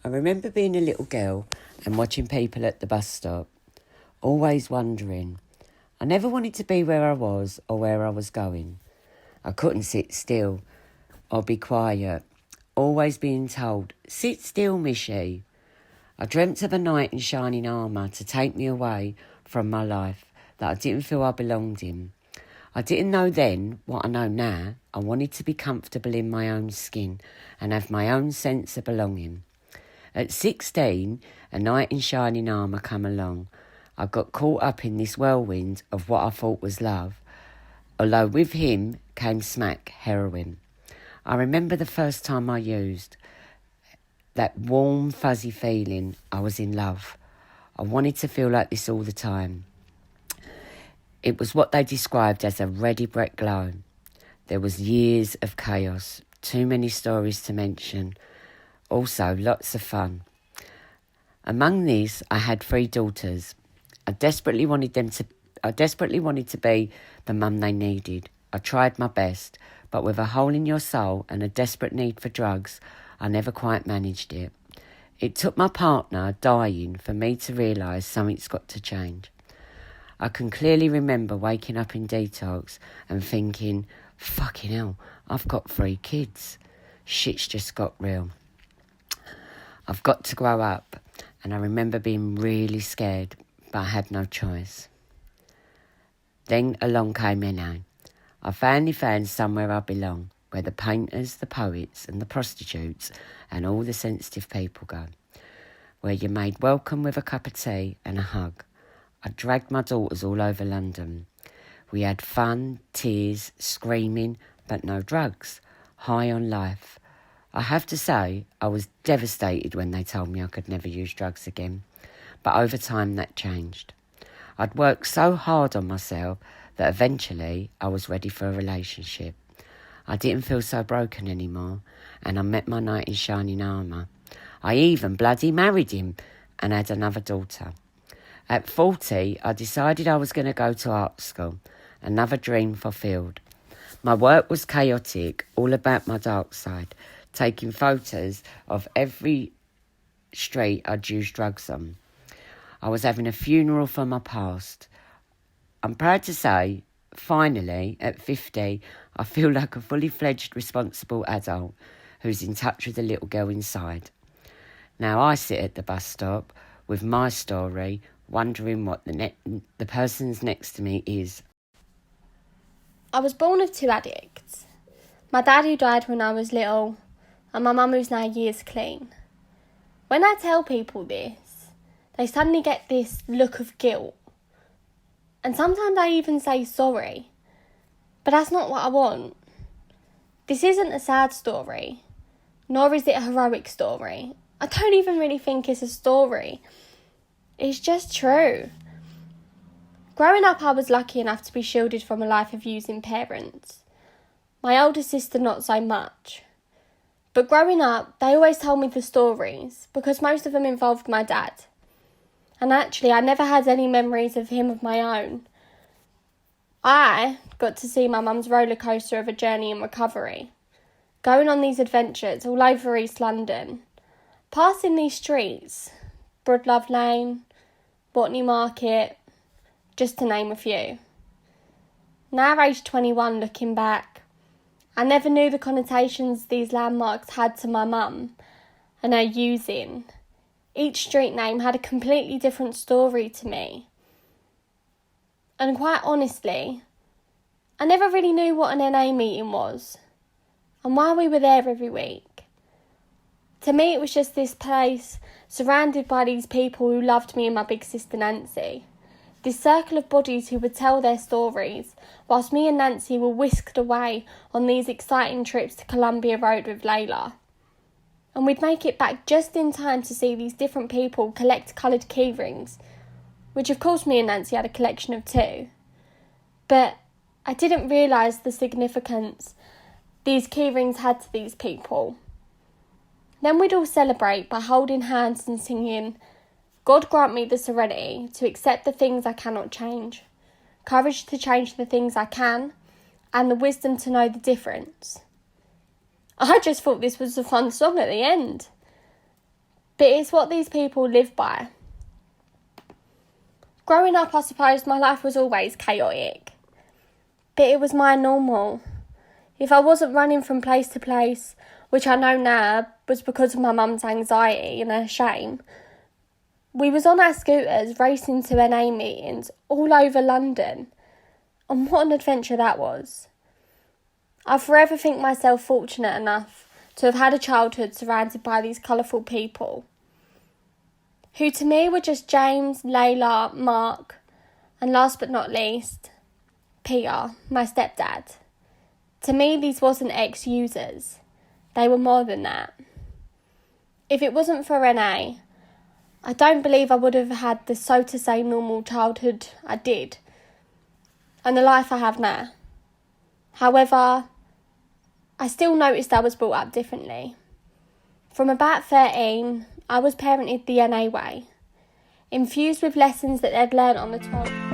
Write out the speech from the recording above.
I remember being a little girl and watching people at the bus stop, always wondering. I never wanted to be where I was or where I was going. I couldn't sit still or be quiet, always being told, "Sit still, Mishy." I dreamt of a knight in shining armour to take me away from my life that I didn't feel I belonged in. I didn't know then what I know now. I wanted to be comfortable in my own skin and have my own sense of belonging. At 16, a knight in shining armour come along. I got caught up in this whirlwind of what I thought was love, although with him came smack heroin. I remember the first time I used that warm, fuzzy feeling I was in love. I wanted to feel like this all the time. It was what they described as a ready brick glow. There was years of chaos, too many stories to mention. Also, lots of fun. Among these, I had 3 daughters. I desperately wanted to be the mum they needed. I tried my best, but with a hole in your soul and a desperate need for drugs, I never quite managed it. It took my partner dying for me to realise something's got to change. I can clearly remember waking up in detox and thinking, fucking hell, I've got 3 kids. Shit's just got real. I've got to grow up, and I remember being really scared, but I had no choice. Then along came NA. I finally found somewhere I belong, where the painters, the poets and the prostitutes and all the sensitive people go, where you're made welcome with a cup of tea and a hug. I dragged my daughters all over London. We had fun, tears, screaming, but no drugs, high on life. I have to say, I was devastated when they told me I could never use drugs again, but over time that changed. I'd worked so hard on myself that eventually I was ready for a relationship. I didn't feel so broken anymore, and I met my knight in shining armour. I even bloody married him and had another daughter. At 40, I decided I was going to go to art school, another dream fulfilled. My work was chaotic, all about my dark side, taking photos of every street I'd used drugs on. I was having a funeral for my past. I'm proud to say, finally, at 50, I feel like a fully fledged responsible adult who's in touch with the little girl inside. Now I sit at the bus stop with my story, wondering what the person's next to me is. I was born of 2 addicts. My dad, who died when I was little, and my mum, who's now years clean. When I tell people this, they suddenly get this look of guilt. And sometimes I even say sorry. But that's not what I want. This isn't a sad story, nor is it a heroic story. I don't even really think it's a story. It's just true. Growing up, I was lucky enough to be shielded from a life of using parents. My older sister, not so much. But growing up, they always told me the stories, because most of them involved my dad. And actually, I never had any memories of him of my own. I got to see my mum's roller coaster of a journey in recovery, going on these adventures all over East London, passing these streets, Broadlove Lane, Botany Market, just to name a few. Now aged 21, looking back, I never knew the connotations these landmarks had to my mum and her using. Each street name had a completely different story to me. And quite honestly, I never really knew what an NA meeting was and why we were there every week. To me, it was just this place surrounded by these people who loved me and my big sister Nancy. This circle of bodies who would tell their stories, whilst me and Nancy were whisked away on these exciting trips to Columbia Road with Layla. And we'd make it back just in time to see these different people collect coloured key rings, which of course me and Nancy had a collection of 2. But I didn't realise the significance these key rings had to these people. Then we'd all celebrate by holding hands and singing, "God grant me the serenity to accept the things I cannot change, courage to change the things I can, and the wisdom to know the difference." I just thought this was a fun song at the end. but it's what these people live by. Growing up, I suppose my life was always chaotic, but it was my normal. If I wasn't running from place to place, which I know now was because of my mum's anxiety and her shame, we was on our scooters racing to NA meetings all over London. And what an adventure that was. I forever think myself fortunate enough to have had a childhood surrounded by these colourful people, who to me were just James, Layla, Mark, and last but not least, Peter, my stepdad. To me, these wasn't ex-users. They were more than that. If it wasn't for NA, I don't believe I would have had the so-to-say normal childhood I did, and the life I have now. However, I still noticed I was brought up differently. From about 13, I was parented the NA way, infused with lessons that they'd learnt on the 12th.